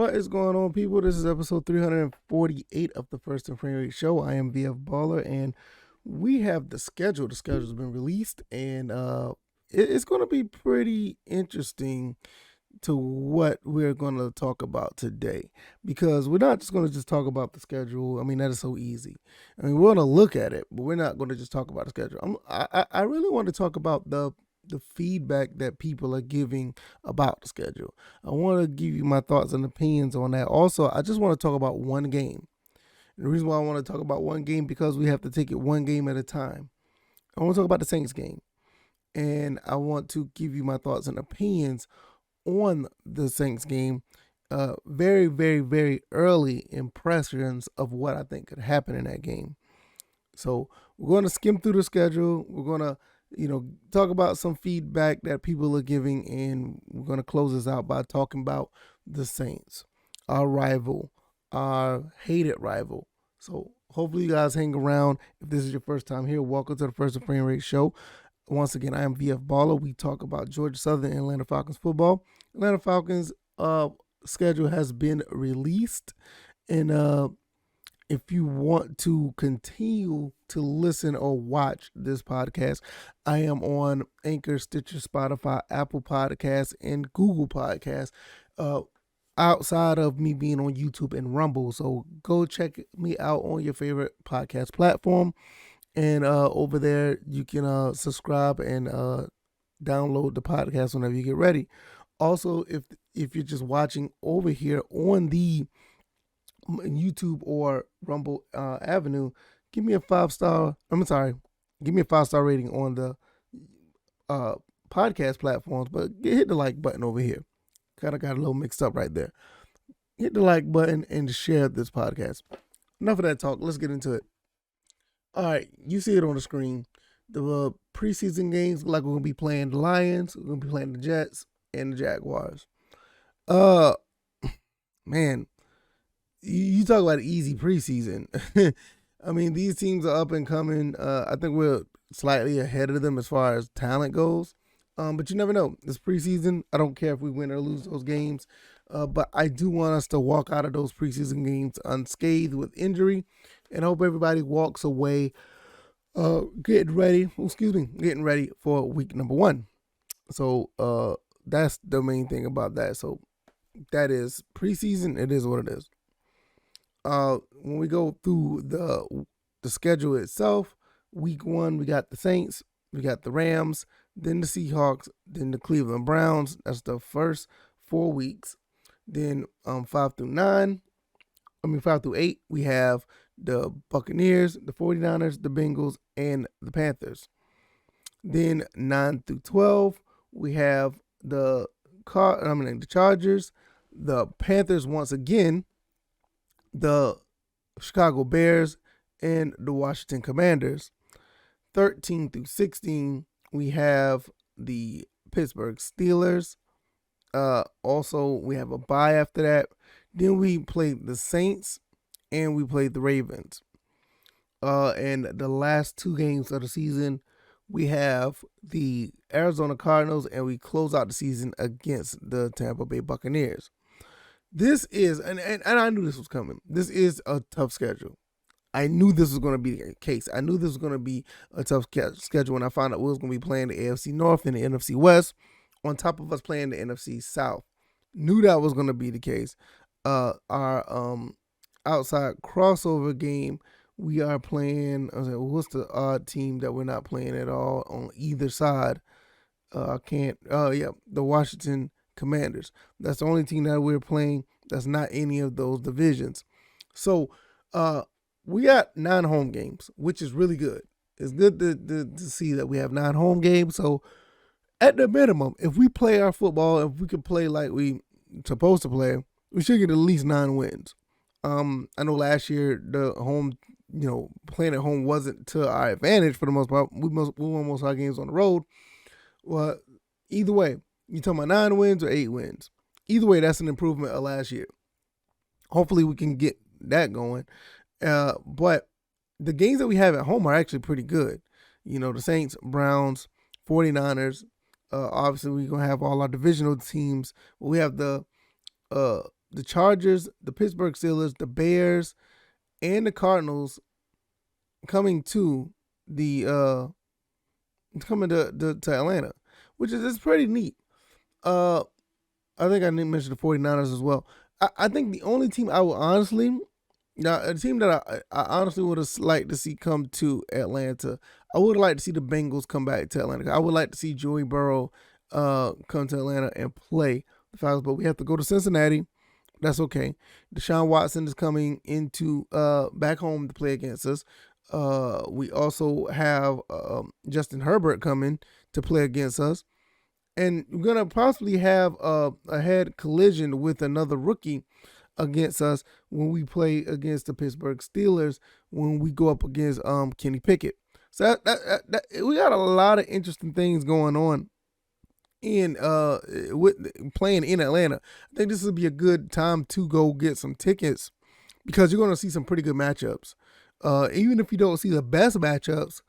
What is going on, people? This is episode 348 of the First and Frame Rate Show. I am VF Baller, and we have the schedule. The schedule's been released, and it's going to be pretty interesting to what we're going to talk about today, because we're not just going to just talk about the schedule. I mean, that is so easy. I mean, we're going to look at it, but we're not going to just talk about the schedule. I really want to talk about the feedback that people are giving about the schedule. I want to give you my thoughts and opinions on that. Also, I just want to talk about one game. And the reason why I want to talk about one game, because we have to take it one game at a time. I want to talk about the Saints game, and I want to give you my thoughts and opinions on the Saints game. Very, very, very early impressions of what I think could happen in that game. So we're going to skim through the schedule. We're going to talk about some feedback that people are giving, and we're going to close this out by talking about the Saints, our rival, our hated rival. So hopefully you guys hang around. If this is your first time here, welcome to the First and Frame Rate Show. Once again, I am VF Baller. We talk about Georgia Southern and Atlanta Falcons football. Atlanta Falcons schedule has been released, and if you want to continue to listen or watch this podcast, I am on Anchor, Stitcher, Spotify, Apple Podcasts, and Google Podcasts, outside of me being on YouTube and Rumble. So go check me out on your favorite podcast platform. And over there, you can subscribe and download the podcast whenever you get ready. Also, if you're just watching over here on the YouTube or Rumble Avenue, give me a 5-star. Give me a 5-star rating on the podcast platforms, but hit the like button over here. Kind of got a little mixed up right there. Hit the like button and share this podcast. Enough of that talk. Let's get into it. All right, you see it on the screen. The preseason games look like we're gonna be playing the Lions. We're gonna be playing the Jets and the Jaguars. Man. You talk about easy preseason. I mean, these teams are up and coming. I think we're slightly ahead of them as far as talent goes. But you never know. This preseason, I don't care if we win or lose those games. But I do want us to walk out of those preseason games unscathed with injury, and hope everybody walks away getting ready for week number 1. So that's the main thing about that. So that is preseason. It is what it is. When we go through the schedule itself, week 1, we got the Saints, we got the Rams, then the Seahawks, then the Cleveland Browns. That's the first 4 weeks. Then 5 through 8, we have the Buccaneers, the 49ers, the Bengals, and the Panthers. Then 9 through 12, we have the Chargers, the Panthers once again, the Chicago Bears, and the Washington Commanders. 13 through 16, we have the Pittsburgh Steelers. Also, we have a bye after that. Then we played the Saints, and we played the Ravens. And the last 2 games of the season, we have the Arizona Cardinals, and we close out the season against the Tampa Bay Buccaneers. This is, and I knew this was coming. This is a tough schedule. I knew this was going to be the case. I knew this was going to be a tough schedule when I found out we was going to be playing the AFC North and the NFC West on top of us playing the NFC South. Knew that was going to be the case. Our outside crossover game, we are playing, what's the odd team that we're not playing at all on either side? The Washington Commanders. That's the only team that we're playing that's not any of those divisions. So we got 9 home games, which is really good. It's good to see that we have 9 home games. So at the minimum, if we play our football, if we can play like we supposed to play, we should get at least 9 wins. I know last year the home, playing at home wasn't to our advantage for the most part. We won most of our games on the road. Well, either way, you talking about 9 wins or 8 wins. Either way, that's an improvement of last year. Hopefully we can get that going. But the games that we have at home are actually pretty good. The Saints, Browns, 49ers. Obviously, we're going to have all our divisional teams. We have the the Chargers, the Pittsburgh Steelers, the Bears, and the Cardinals coming to the coming to Atlanta, which is pretty neat. I think I mentioned the 49ers as well. I think the only team I would honestly, now a team that I honestly would have liked to see come to Atlanta, I would have liked to see the Bengals come back to Atlanta. I would like to see Joey Burrow come to Atlanta and play the Falcons, but we have to go to Cincinnati. That's okay. Deshaun Watson is coming into back home to play against us. We also have Justin Herbert coming to play against us. And we're going to possibly have a head collision with another rookie against us when we play against the Pittsburgh Steelers when we go up against Kenny Pickett. So that we got a lot of interesting things going on in with playing in Atlanta. I think this would be a good time to go get some tickets because you're going to see some pretty good matchups. Even if you don't see the best matchups,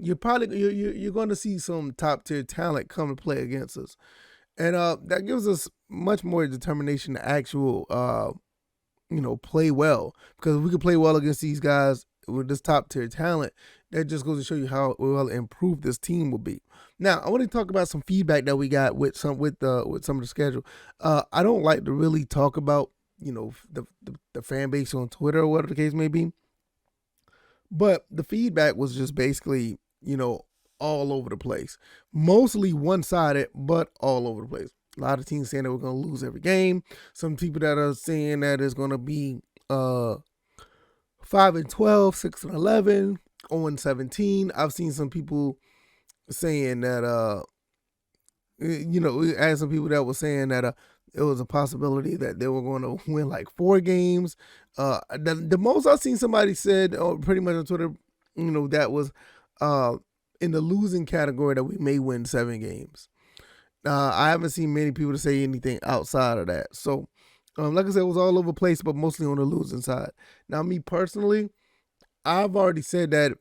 you're going to see some top tier talent come and play against us, and that gives us much more determination to actual play well, because if we can play well against these guys with this top tier talent, that just goes to show you how well improved this team will be. Now, I want to talk about some feedback that we got with some of the schedule. I don't like to really talk about the fan base on Twitter or whatever the case may be, but the feedback was just basically all over the place. Mostly one-sided, but all over the place. A lot of teams saying that we're going to lose every game. Some people that are saying that it's going to be 5-12, 6-11, 0-17. I've seen some people saying that, we had some people that were saying that it was a possibility that they were going to win like 4 games. The most I've seen somebody said, pretty much on Twitter, that was in the losing category, that we may win 7 games. I haven't seen many people to say anything outside of that. So, like I said, it was all over the place, but mostly on the losing side. Now, me personally, I've already said that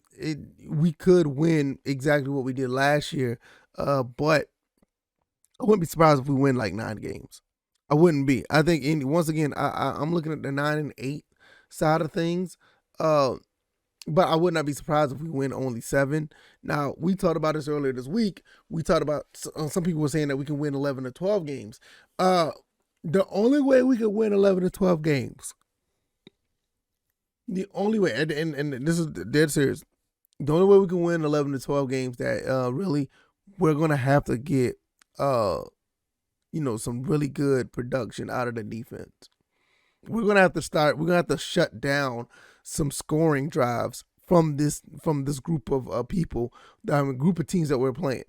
we could win exactly what we did last year, but I wouldn't be surprised if we win like 9 games. I wouldn't be. I think, once again, I'm looking at the 9-8 side of things. But I would not be surprised if we win only 7. Now, we talked about this earlier this week. We talked about some people were saying that we can win 11 to 12 games. The only way we could win 11 to 12 games, the only way, and this is dead serious, the only way we can win 11 to 12 games that really we're going to have to get, some really good production out of the defense. We're going to have to shut down some scoring drives from this group of people, group of teams that we're playing.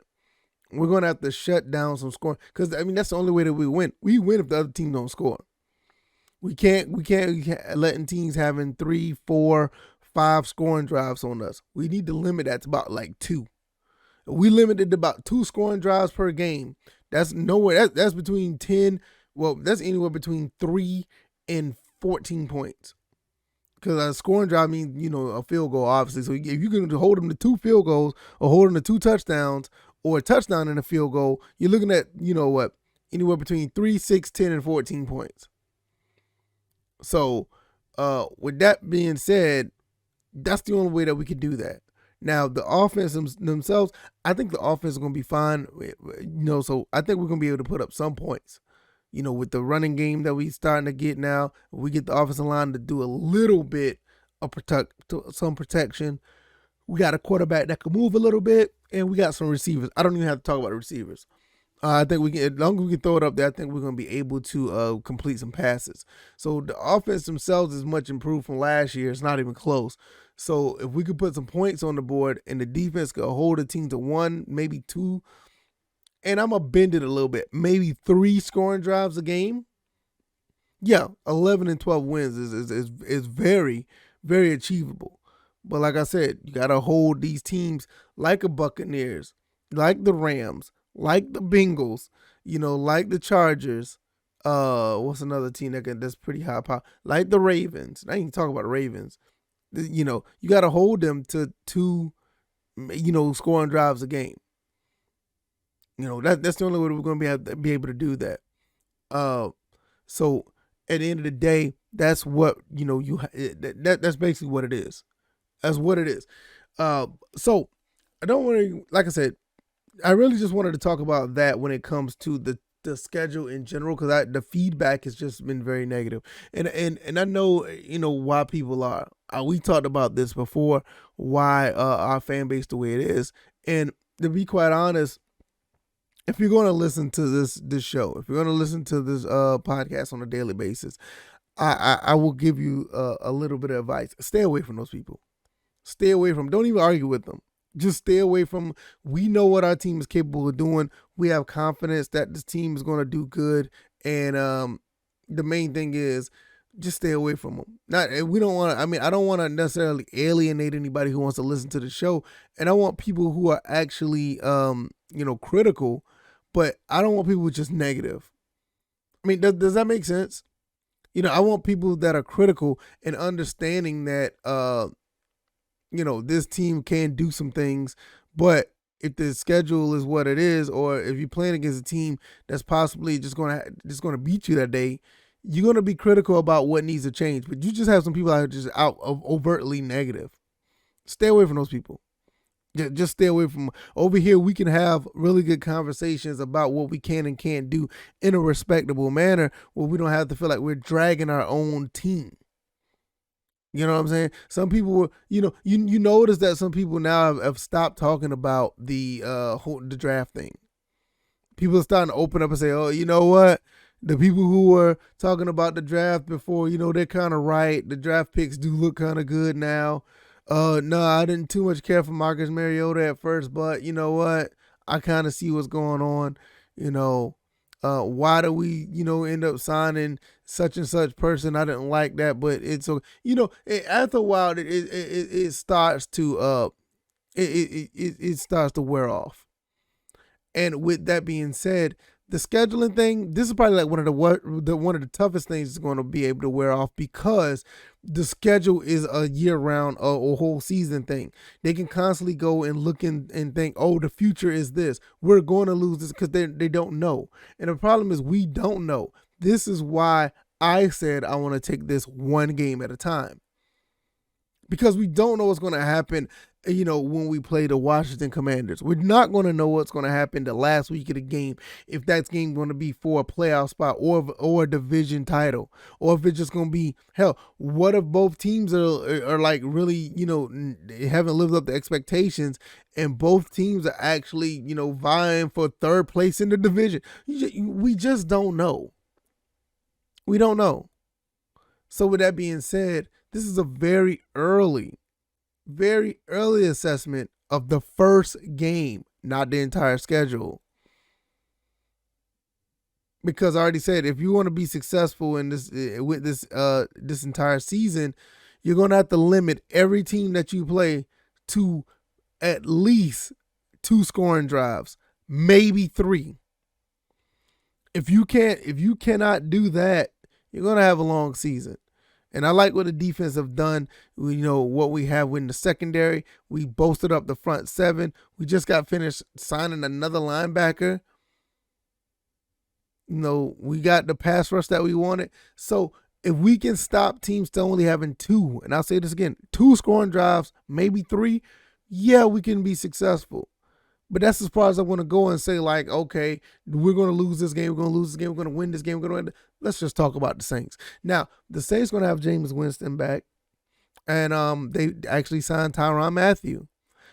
We're going to have to shut down some scoring, because that's the only way that we win. We win if the other team don't score. We can't letting teams having 3, 4, 5 scoring drives on us. We need to limit that to about like 2. If we limited to about 2 scoring drives per game, that's nowhere. That's between 10. Well, that's anywhere between 3 and 14 points. Because a scoring drive means, a field goal, obviously. So if you can hold them to 2 field goals, or hold them to 2 touchdowns, or a touchdown and a field goal, you're looking at, anywhere between 3, 6, 10, and 14 points. So, with that being said, that's the only way that we can do that. Now, the offense themselves, I think the offense is going to be fine. So I think we're going to be able to put up some points. With the running game that we starting to get now, we get the offensive line to do a little bit of some protection. We got a quarterback that can move a little bit, and we got some receivers. I don't even have to talk about the receivers. I think we can, as long as we can throw it up there, I think we're going to be able to complete some passes. So the offense themselves is much improved from last year. It's not even close. So if we could put some points on the board and the defense could hold the team to 1, maybe 2, and I'm going to bend it a little bit, maybe 3 scoring drives a game, yeah, 11 and 12 wins is very, very achievable. But like I said, you got to hold these teams like the Buccaneers, like the Rams, like the Bengals, like the Chargers. What's another team that's pretty high power? Like the Ravens. I ain't even talk about the Ravens. You got to hold them to 2, scoring drives a game. That's the only way we're going to be able to do that. So at the end of the day, that's what that's basically what it is. That's what it is. So I don't want to, like I said, I really just wanted to talk about that when it comes to the schedule in general, because the feedback has just been very negative, and I know why people are. We talked about this before, why our fan base the way it is, and to be quite honest, if you're going to listen to this show, if you're going to listen to this podcast on a daily basis, I will give you a little bit of advice. Stay away from those people. Stay away from. Don't even argue with them. Just stay away from. We know what our team is capable of doing. We have confidence that this team is going to do good, and the main thing is just stay away from them. We don't want to. I mean, I don't want to necessarily alienate anybody who wants to listen to the show, and I want people who are actually critical, but I don't want people just negative. I mean, does that make sense? I want people that are critical and understanding that this team can do some things, but if the schedule is what it is, or if you're playing against a team that's possibly just gonna beat you that day, you're gonna be critical about what needs to change. But you just have some people that are just out of overtly negative. Stay away from those people. Just stay away from. Over here, we can have really good conversations about what we can and can't do in a respectable manner, where we don't have to feel like we're dragging our own team. You know what I'm saying? Some people were, you notice that some people now have stopped talking about the draft thing. People are starting to open up and say, oh, you know what? The people who were talking about the draft before, they're kind of right. The draft picks do look kind of good now. No, I didn't too much care for Marcus Mariota at first, but you know what? I kind of see what's going on. Why do we, end up signing such and such person? I didn't like that, but it's so after a while it starts to it starts to wear off. And with that being said, the scheduling thing, this is probably like one of the toughest things that's going to be able to wear off, because the schedule is a year-round or whole season thing. They can constantly go and look and think, oh, the future is this. We're going to lose this, because they don't know. And the problem is we don't know. This is why I said I want to take this one game at a time, because we don't know what's going to happen. When we play the Washington Commanders, we're not going to know what's going to happen the last week of the game, if that game going to be for a playoff spot or a division title, or if it's just going to be, hell, what if both teams are like really, haven't lived up to expectations, and both teams are actually, vying for third place in the division. We just don't know. We don't know. So with that being said, this is a very early assessment of the first game, not the entire schedule. Because I already said, if you want to be successful in this with this entire season, you're going to have to limit every team that you play to at least 2 scoring drives, maybe 3. If you cannot do that, you're going to have a long season. And I like what the defense have done. What we have in the secondary. We bolstered up the front 7. We just got finished signing another linebacker. We got the pass rush that we wanted. So if we can stop teams to only having 2, and I'll say this again, 2 scoring drives, maybe 3, yeah, we can be successful. But that's as far as I want to go and say, like, okay, we're going to lose this game, we're going to lose this game, we're going to win this game, we're going to win. Let's just talk about the Saints. Now, the Saints going to have Jameis Winston back, and they actually signed Tyrann Mathieu.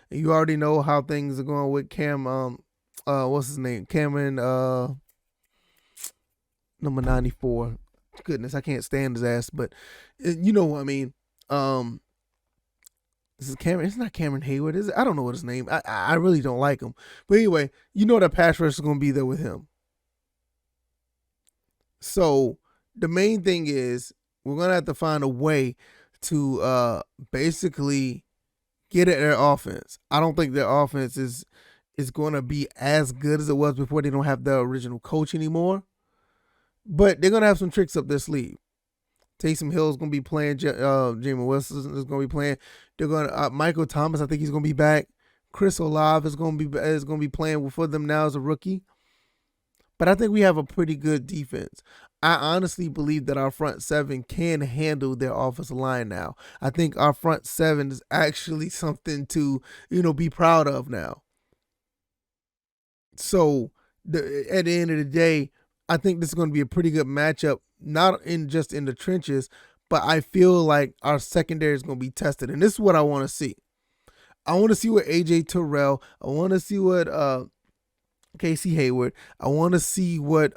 And you already know how things are going with Cam, what's his name? Cameron, number 94. Goodness, I can't stand his ass, but you know what I mean. This is Cameron. It's not Cameron Hayward, is it? I don't know what his name. I really don't like him. But anyway, that pass rush is going to be there with him. So the main thing is we're going to have to find a way to basically get at their offense. I don't think their offense is going to be as good as it was before. They don't have the original coach anymore. But they're going to have some tricks up their sleeve. Taysom Hill is going to be playing. Jameis Winston is going to be playing. They're going to Michael Thomas. I think he's going to be back. Chris Olave is going to be playing for them now as a rookie. but I think we have a pretty good defense. I honestly believe that our front seven can handle their offensive line now. I think our front seven is actually something to, be proud of now. So at the end of the day, I think this is going to be a pretty good matchup, not in just in the trenches, but I feel like our secondary is going to be tested. And this is what I want to see. I want to see what AJ Terrell, I want to see what Casey Hayward. I want to see what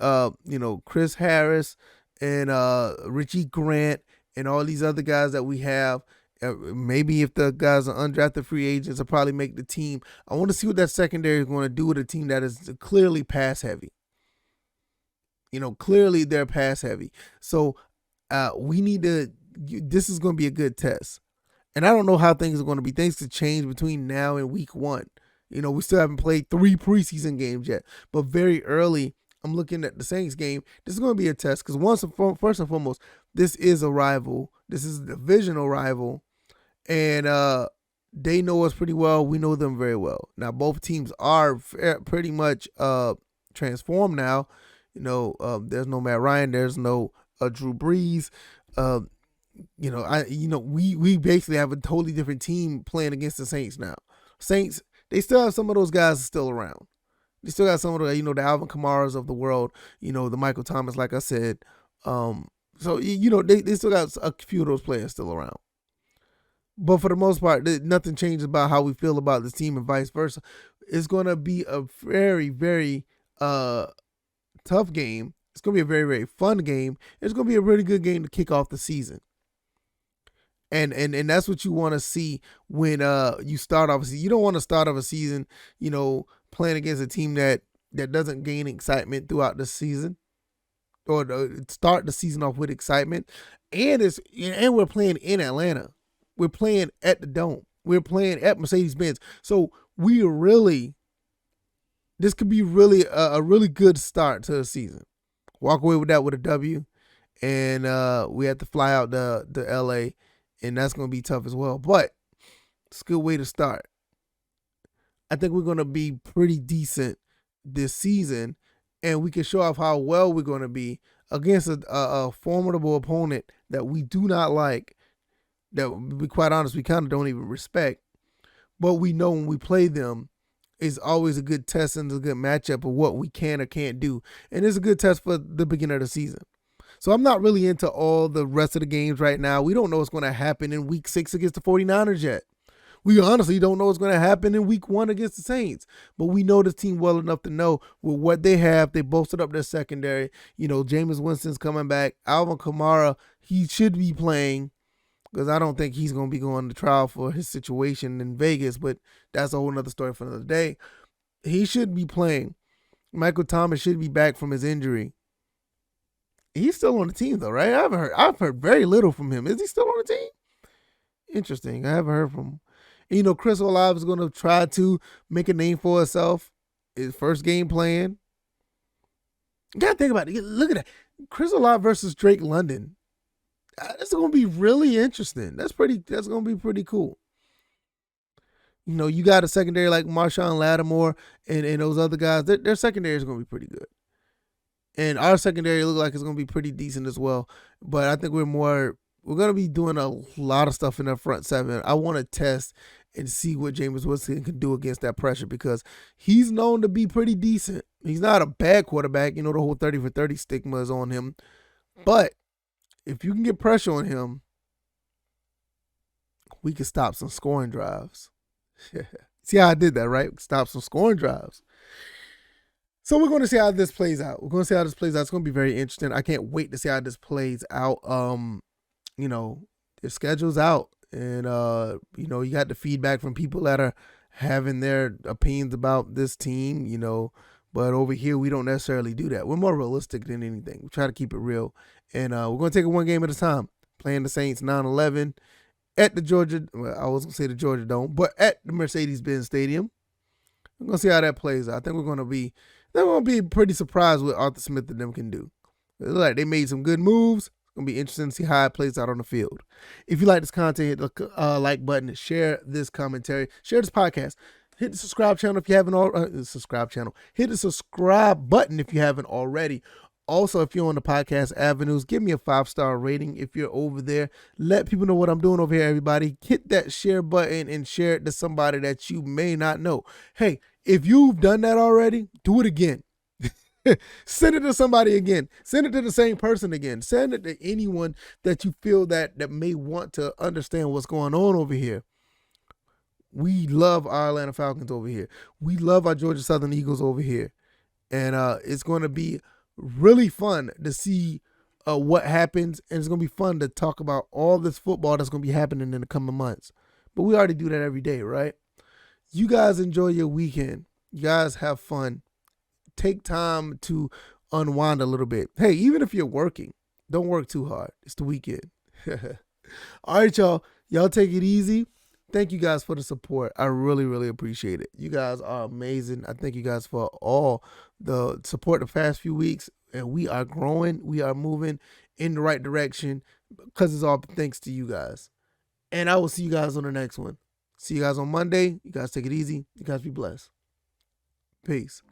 Chris Harris and Richie Grant and all these other guys that we have. Maybe if the guys are undrafted free agents, will probably make the team. I want to see what that secondary is going to do with a team that is clearly pass heavy. Clearly they're pass heavy. So we need to. This is going to be a good test. And I don't know how things are going to be. Things could change between now and week 1. We still haven't played 3 preseason games yet. But very early, I'm looking at the Saints game. This is going to be a test because first and foremost, this is a rival. This is a divisional rival. And they know us pretty well. We know them very well. Now, both teams are pretty much transformed now. There's no Matt Ryan. There's no Drew Brees. We basically have a totally different team playing against the Saints now. Saints, they still have some of those guys still around. They still got some of the, the Alvin Kamaras of the world, the Michael Thomas, like I said. They still got a few of those players still around. But for the most part, nothing changes about how we feel about this team and vice versa. It's going to be a very, very tough game. It's going to be a very, very fun game. It's going to be a really good game to kick off the season. And that's what you want to see when you start off. You don't want to start off a season, playing against a team that doesn't gain excitement throughout the season, or start the season off with excitement. And we're playing in Atlanta. We're playing at the Dome. We're playing at Mercedes-Benz. So this could be really a really good start to the season. Walk away with that with a W, and we have to fly out to LA. And that's going to be tough as well. But it's a good way to start. I think we're going to be pretty decent this season. And we can show off how well we're going to be against a formidable opponent that we do not like. That, to be quite honest, we kind of don't even respect. But we know when we play them, it's always a good test and a good matchup of what we can or can't do. And it's a good test for the beginning of the season. So I'm not really into all the rest of the games right now. We don't know what's going to happen in week 6 against the 49ers yet. We honestly don't know what's going to happen in week 1 against the Saints. But we know this team well enough to know with what they have. They bolstered up their secondary. Jameis Winston's coming back. Alvin Kamara, he should be playing because I don't think he's going to be going to trial for his situation in Vegas. But that's a whole nother story for another day. He should be playing. Michael Thomas should be back from his injury. He's still on the team though, right? I've heard very little from him. Is he still on the team? Interesting. I haven't heard from him. Chris Olave is going to try to make a name for himself. His first game playing. You got to think about it. Look at that. Chris Olave versus Drake London. That's going to be really interesting. That's going to be pretty cool. You got a secondary like Marshawn Lattimore and those other guys. Their secondary is going to be pretty good. And our secondary looks like it's going to be pretty decent as well. But I think we're going to be doing a lot of stuff in our front seven. I want to test and see what Jameis Winston can do against that pressure because he's known to be pretty decent. He's not a bad quarterback. The whole 30 for 30 stigma is on him. But if you can get pressure on him, we can stop some scoring drives. See how I did that, right? Stop some scoring drives. So we're going to see how this plays out. It's going to be very interesting. I can't wait to see how this plays out. Their schedule's out. And, you got the feedback from people that are having their opinions about this team, But over here, we don't necessarily do that. We're more realistic than anything. We try to keep it real. And we're going to take it one game at a time. Playing the Saints 9-11 at the Georgia, I was going to say the Georgia Dome, but at the Mercedes-Benz Stadium. We're going to see how that plays out. I think they're going to be pretty surprised what Arthur Smith and them can do. It looks like they made some good moves. It's going to be interesting to see how it plays out on the field. If you like this content, hit the like button, share this commentary, share this podcast. Hit the subscribe channel if you haven't already. Subscribe channel. Hit the subscribe button if you haven't already. Also, if you're on the podcast avenues, give me a 5-star rating if you're over there. Let people know what I'm doing over here, everybody. Hit that share button and share it to somebody that you may not know. Hey, if you've done that already, do it again. Send it to somebody again. Send it to the same person again. Send it to anyone that you feel that may want to understand what's going on over here. We love our Atlanta Falcons over here. We love our Georgia Southern Eagles over here. And it's going to be really fun to see what happens. And it's going to be fun to talk about all this football that's going to be happening in the coming months. But we already do that every day, right? You guys enjoy your weekend. You guys have fun. Take time to unwind a little bit. Hey, even if you're working, don't work too hard. It's the weekend. All right, y'all. Y'all take it easy. Thank you guys for the support. I really, really appreciate it. You guys are amazing. I thank you guys for all the support the past few weeks. And we are growing. We are moving in the right direction because it's all thanks to you guys. And I will see you guys on the next one. See you guys on Monday. You guys take it easy. You guys be blessed. Peace.